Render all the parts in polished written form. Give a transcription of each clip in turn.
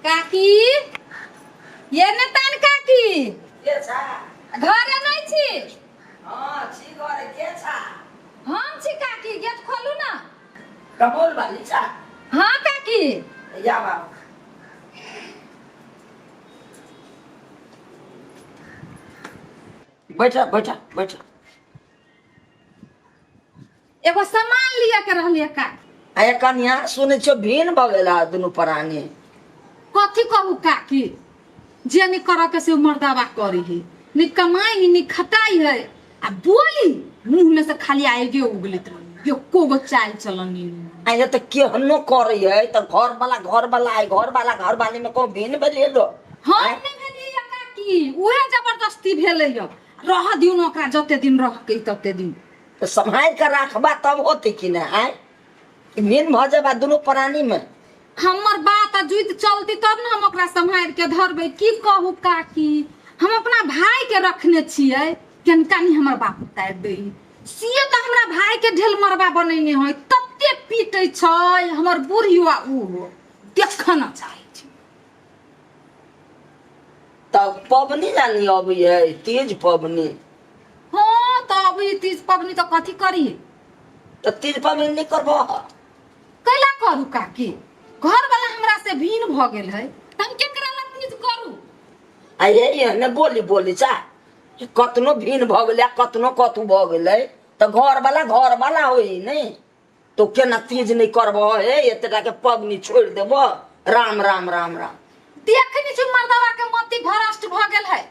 काकी ये ने तान काकी के छा घरे नहीं छी। हां छी घरे के छा हम छी काकी गेट खोलू ना। कबूल वाली छा हाँ काकी या बाबू बैठा बैठा बैठा एगो सामान लिया के रहलिए का। आया कन्या सुने छो भीन बगेला दुनु प्राणी कथी कहू काकी जे नि कर के से मर्दावा करी है नि कमाई नि खटाई है आ बोली मुंह में से खाली आएगे उगलित रही यो कोगो चाल चलनी। आया त केहनो करे है त घर वाला है घर वाले में को भीन बले लो। हाँ नहीं भेलिए काकी उहे जबरदस्ती भेले य रह दिउ न ओकरा जते दिन रह के तते दिन तो संभाल कर रखबा तब होते कि ना आय भीन भ जाबा दुनु प्राणी में। हमर बात जुइत चलती तब न हम ओकरा संभाल के धरबै। की कहू काकी हम अपना भाई के रखने छियै कनकानी हमर बाप उतार दे सिए त हमरा भाई के ढेल मरबा बनैने है तते पीटै छै हमर बुढ़िया उ देखना चाहे छै। तब पबनी जानी अभी है तीज पबनी हाँ त अब ई तीज पबनी त कथी करी तो तीज पबनी नहीं करबो कैला करू काकी घर वाला हमरा से भीन भ गेल है त हम केकरा ला तीज करू। आये ये ने बोली चा कतनो भीन भ गेलै कतनो कतू भ गेलै त घर वाला होई नहीं तो केना तीज नहीं करबो हे एतटा के पबनी छोड़ देबो। राम राम राम राम देखनी छु मर्दावा के मति भ्रष्ट भ गेल है।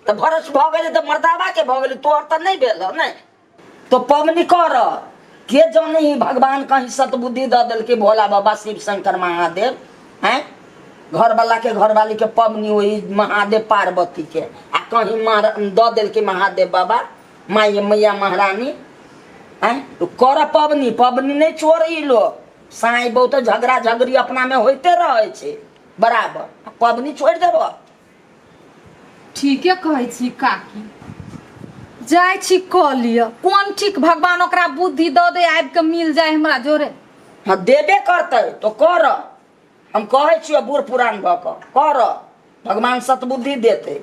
तो भरस भ गेलै त मर्दावा के भ गेलै तोर त नहीं भेल नहीं तो पबनी कर के जाने ही भगवान कहीं सतबुद्धि द देल के भोला बाबा शिव शंकर महादेव हैं घर वाली के पबनी हुई महादेव पार्वती के आ कहीं द देल के महादेव बाबा माई मैया महारानी हैं तो कर पबनी नहीं छोड़ी लो साई बहुत झगड़ा झगड़ी अपना में होते रहे छे बराबर पबनी छोड़ देबो। ठीके कहै छी काकी जाय छी क लिय कोन ठीक भगवान ओकरा बुद्धि द दे आबि के मिल जाए हमरा जोरे। हाँ देबे करते तो कर हम कहे छियो बूढ़ पुरान भ कर भगवान सतबुद्धि देते।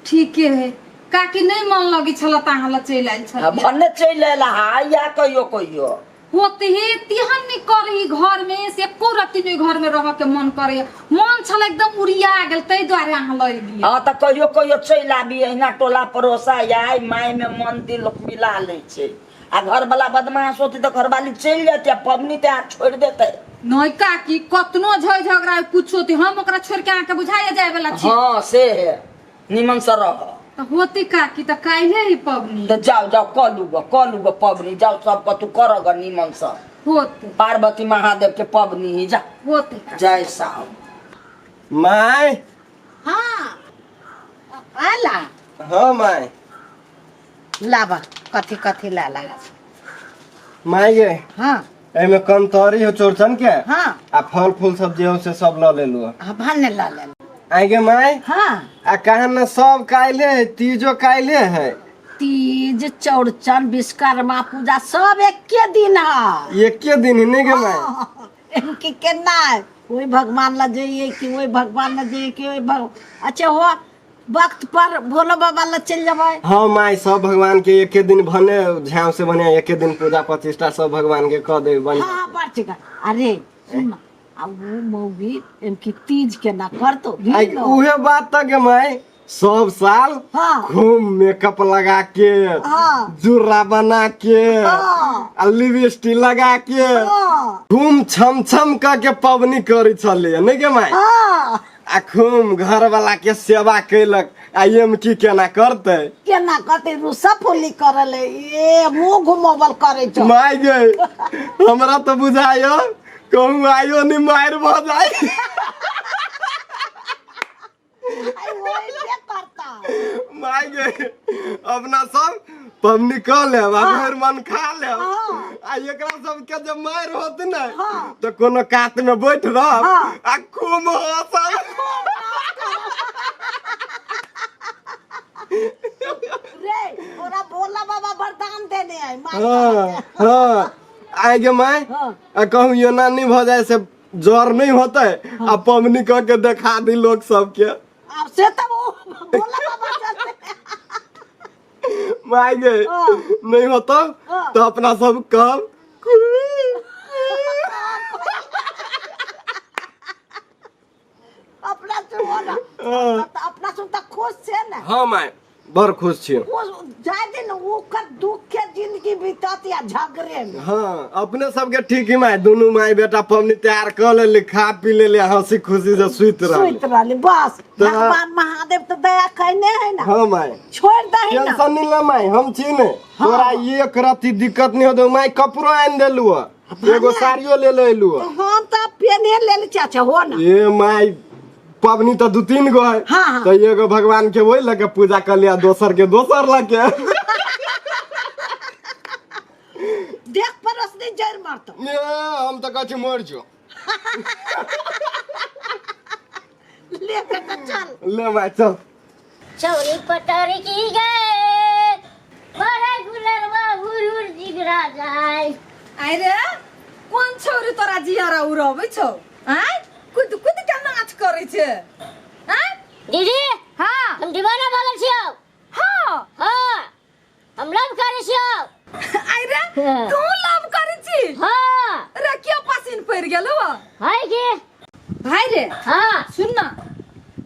ठीके है काकी नहीं मन लगी छल ताहा ल चल आइल छल भन्ने चल आला या कहियो होते हे तिहन नहीं करही घर में से एको रत्ती नहीं घर में रह के मन करे मन छल एकदम उड़िया गेल तै द्वारे अहाँ लई दिए। हाँ त कहियो चल आबी एना टोला पड़ोसा या माय में मन दिल मिला ले छे आ घर वाला बदमाश होती तो घर वाली चल जाती पबनी ते हाथ छोड़ देते नहीं काकी कतनो झगड़ा कुछ होती हम ओकरा छोड़ के आके बुझाइए जाए वाला छी। हाँ से है निमन से रह त होती काकी त काहे ही पबनी तो जाओ कलू पबनी जाओ सब तू करग निमन से होते पार्वती महादेव के पबनी ही जा होते जय साहब माय। हाँ आला हाँ माय लाबा कथी कथी लाला माय गे हाँ एमे कम तोरी हो चोरचन के हाँ आ फल फूल सब्जी हो से सब ल ले लो हाँ भन्ने लाला आगे माय हाँ आ कहा न सब काइले है तीजो काइले है तीज चौड़चन विश्वकर्मा पूजा सब एके दिन है। एक के दिन ही नहीं गे माय इनकी केना है वही भगवान ला जाइए कि वही भगवान ला जाइए कि वही अच्छा हो वक्त पर भोलो बाबा ला चल जाए। हाँ माय सब भगवान के एक दिन भने झाव से भने एक दिन पूजा प्रतिष्ठा सब भगवान के कह दे बन। हाँ बढ़ चुका अरे सुन अब वो मौगी इनकी तीज के ना कर तो उहे बात तक गे माय सब साल हाँ खूब मेकअप लगा के हाँ जुर्रा बना के हाँ लिपस्टिक लगा के हाँ खूब छम के पबनी करी चले नहीं के माय हाँ आ खूब घर वाला के सेवा कैलक आ एम की केना करते केना करते रुसा फुली करले ये मुंह घुमावल करे छ माय गए हमरा तो बुझायो कहूँ आयो नहीं मार भ जाए माय गए अपना सब पबनी कर ले फिर मन खा ले आ एकरा सब के जब मार होत न तो कोनो कात में बैठ रह आ खूब हंसल रे ओरा भोला बाबा वरदान देने आए हाँ हाँ आगे माय हाँ। आ कहूँ यो नानी भ जाए से जर नहीं होता है अब पवनी कह के दिखा दी लोग सबके अब से तो वो भोला बाबा चलते माय गे नहीं होता तो अपना सब काम अपना से होना अपना से तो खुश से ना हाँ मैं बड़ खुश छी वो जाए दिन वो कर दुख के जिंदगी बीतत या झगड़े में हाँ अपने सबके ठीक ही माय दोनों माय बेटा पवनी तैयार कर ले खा पी ले हंसी खुशी से सुत रह सुत रहली बस तो- भगवान महादेव तो दया कहने है ना हाँ माय छोड़ दही ना टेंशन नहीं ले माय हम छी ने तोरा एक रति दिक्कत नहीं होते माय कपड़ो आन देलु एगो साड़ियो ले ले एलु तो हम तो पेने ले ले चाचा हो ना ये माय पवनी तो 2-3 गो है हाँ, हाँ। तो एगो भगवान के वही लगे पूजा कर लिया दोसर के दोसर लगे देख परसनी जर मारतो ये हम तो कहते मर जो लेके तो चल ले माय चल चौरी पटर की गए मारे गुलरवा हुर जिगरा जाए आई रे कौन छोरी तोरा जियारा उड़बै छौ आय कुद कुद के नाच करै छै आय दीदी हां हम दीवाना भागल छियो हां हाँ हम लव करे छियो आई रे तू लव करै छी हाँ रे क्यों पसीन पड़ गेलो हाय के भाई रे हाँ सुन ना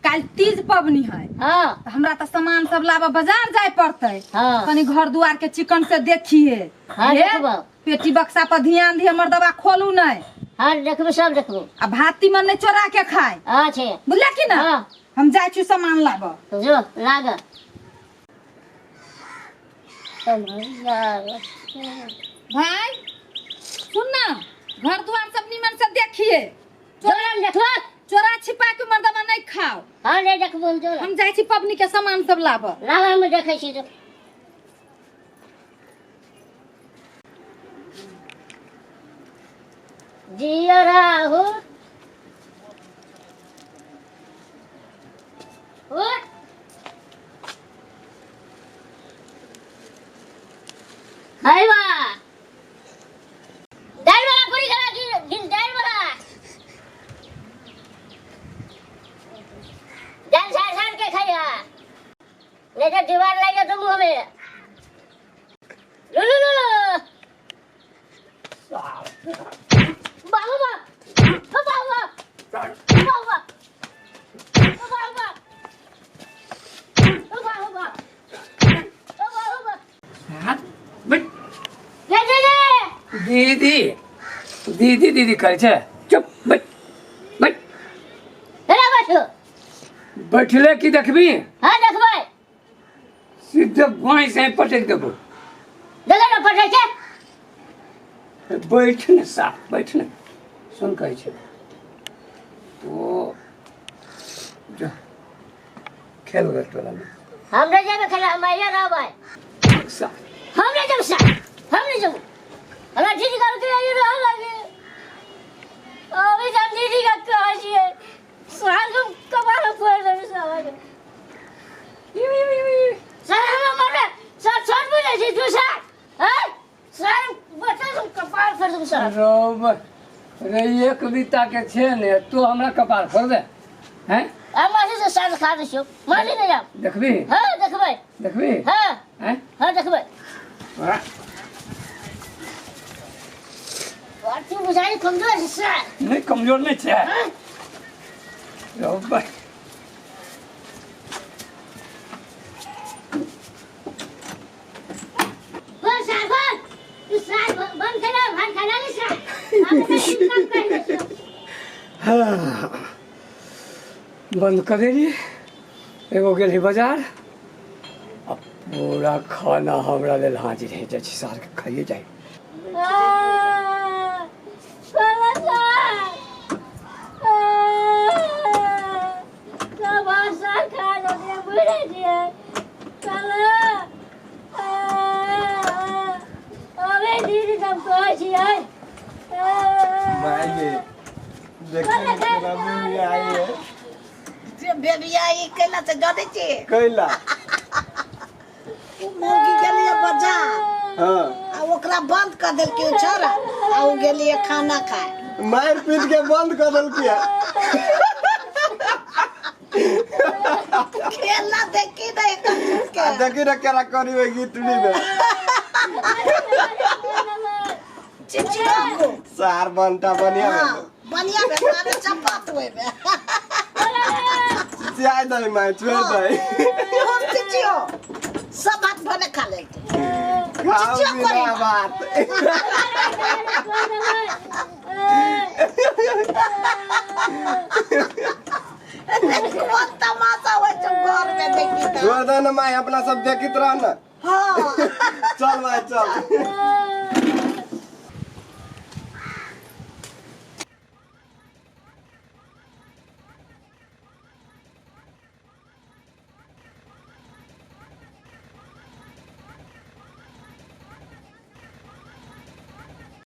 काल तीज पबनी है हाँ तो हमरा तो सामान सब लाबा बाजार जाय पड़ते हाँ। कनी घर दुआर के चिकन से देखिए हाँ, हे, देखबो। पेटी बक्सा पर ध्यान दिए हमर दवा खोलू नहीं हाँ देखबो सब देखबो आ भाती मन नहीं चोरा के खाए अच्छे बुझला की ना हाँ। हम जाय छी सामान लाबा जो लाग भाई सुन ना घर दुआर सब निमन से देखिए जोरन देखबो चोरा छिपा के मर्दवा नहीं खाओ हाँ नहीं देखबो जोरन हम जाय छी पबनी के सामान सब लाबा लाग हम देखै छी जो जिया राहु उठ हाय बा दाल वाला पूरी खा की दिन दाल वाला दाल सार के खाया नहीं तो दीवार लगे तुम मुंह में लो लो लो लो बाबा बाबा बाबा दीदी दीदी दीदी करे छे चुप बैठ बैठ बैठले की देखबी सीधे बाई से पटक देबो बैठ न साफ बैठ न सुन कहै छे तो जा खेल गए तोरा में हमरे जाबे खेला मैया रहबै साफ हमरे जब सा हमरे जब हमरा दीदी का के आइए रह लागे अभी जब दीदी का कह छिए साल को कबार फोड़ दे सब सर हम मरे सर छोड़ भी नहीं तू सर हैं सर बता तुम कपार फोड़ दे सर रोब रे एक बीता के छे ने तो हमरा कपार फोड़ दे हैं आ मासे से साल खा दे छो मासे नहीं जा देखबी हां देखबै देखबी हां हैं हां देखबै वाह, और तू बुझाई कमजोर है सर नहीं कमजोर नहीं छे हां रोब बोल सर बोल तू सर बंद कर भात खाना नहीं सर आप काम कर बंद कर देली एगो गेली बाजार अब पूरा खाना हमरा लेल हाजिर है जाइ छी सार के खाइए जाए जे बेबिया ई केला से जड़े छे कैला मुगी गेलिए बाजार हाँ आ ओकरा बंद कर देल के छोरा आ उ गेलिए खाना खाए मार पीट के बंद कर दिल किया खेलना देखी नहीं के देखी रे केरा करी हुई गिटड़ी में चिचिया को सार बनता बढ़िया हाँ में बढ़िया बेचारे चपात हुए में चाय दे मैं छोड़ दे हम चिचियो सब बात भले खा लेंगे खाओ बिना बात कौन तमाशा हो जो घर में देखी तो छोड़ दे ना मैं अपना सब देखित रह ना हाँ चल भाई चल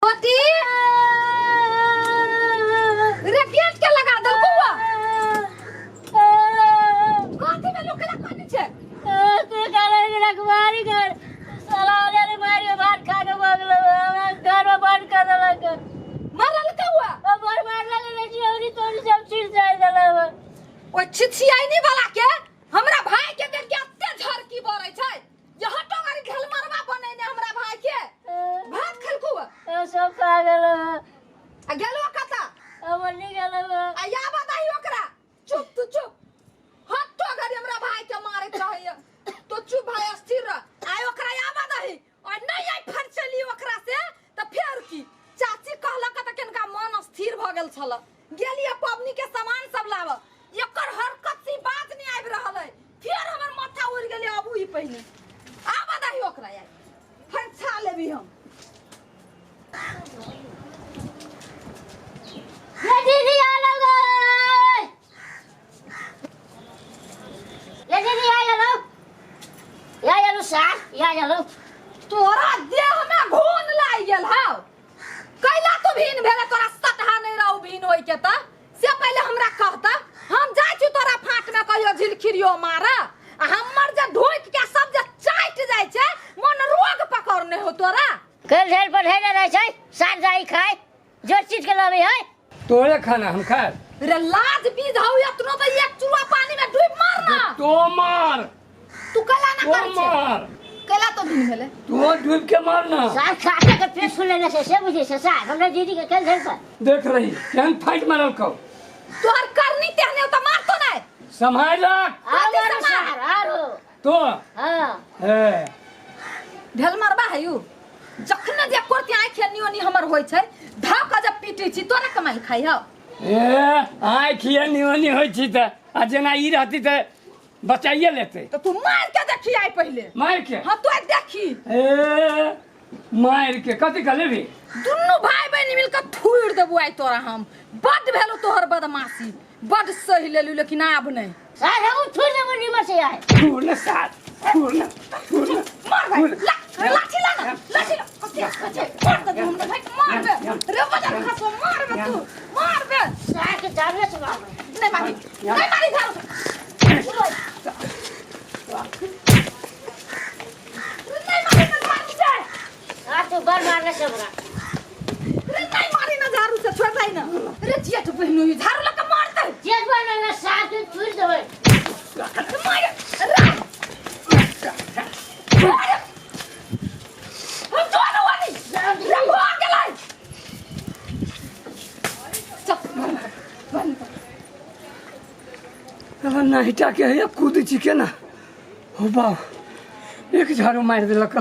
होती रे गेट के लगा दल कुआ कथी में लोकला कोनी छे तू काले रखवारी कर साला ने मारियो भात खा के बगल घर में बंद कर देलक मरल कौआ अब मार लगे जी औरी तोरी सब चीज जाय देला ओ छिछियाइनी वाला के हमरा भाई के देख के अत्ते झरकी बरै छै जे हटो गाड़ी घेल मरवा बनेने हमरा भाई के भात खेल कुआ सब खा गेल आ गेलो कता अब नहीं गेल आ या बताई ओकरा चुप तू चुप हटो गाड़ी हमरा भाई के मारत रहैया तो चुप भाई स्थिर रह आय ओकरा या बताई और नहीं आई फर चली ओकरा से त फेर की चाची कहलक त केनका मन स्थिर भ गेल छल गेलिए पबनी के सामान सब लाव एकर हरकत सी बात नहीं आबि रहल है फेर हमर माथा उड़ गेलै अब ई पहिने आ बताई ओकरा या फर छा लेबी हम ये दीदी आ लगो ये दीदी आ लो या लो सा या लो तोरा देह में घून लाग गेल हौ कैला तू भीन भेले तोरा सटहा नहीं रहू भीन होई के त से पहले हमरा कहता हम जाय छी तोरा फाट में कहियो झिलखिरियो मारा आ हमर जे ढोक के सब जे चाट जाय छै मन रोग पकड़ने हो तोरा कल झेल पर है रह छै साथ जाई खाए जो चीज के लावे है तोरे खाना हम खाए रे लाज बीज हौ एतनो त एक चुरा पानी में डूब मारना तो मार तू कला ना तो कर छे मार कैला तो भीन भेले तू डूब के मारना साथ खा के पेट फूल लेने से बुझे से साथ हमरा दीदी के कल झेल पर देख रही केहन फाइट मारल कौ तोहर करनी तेहने त मार तो नहीं संभाल रख आरो सार आरो तो हां ए ढेल मारबा है यू जखने जे करती आँख नियोनी हमर होय छै धक जब पीटे छी तोरा कमाई खाई हो ए आय खिया निवनी होई छी त आ जेना ई रहती त बचाइए लेते तो तू मार के देखी आई पहले मार के हां तो देखी ए मार के कथी कर लेबी दुन्नु भाई बहन मिल के थूड़ देबू आई तोरा हम बड भेलो तोहर बदमाशी बड सही लेलू लेकिन आब नहीं साथ हम छोड़ दे मुनी में से आए छोड़ना साथ छोड़ना मार भाई लाठी ला ना लाठी ला कते मार दे हम भाई मार दे रे बजा खसो मार बे तू मार बे साथ के जाने से मार नहीं मारी झाड़ू नहीं मारी ना झाड़ू से साथ बार मारने से बड़ा रे नहीं मारी ना झाड़ू से छोड़ दे ना रे जिया तो बहनू झाड़ू लगा मार दे जेल पर ना साथ छोड़ दे मार रे हम दोनों वाली रे भाग गेलै चल बंद अब नाहिटा के है कूद छी के ना हो बाप एक झाड़ू मार देलक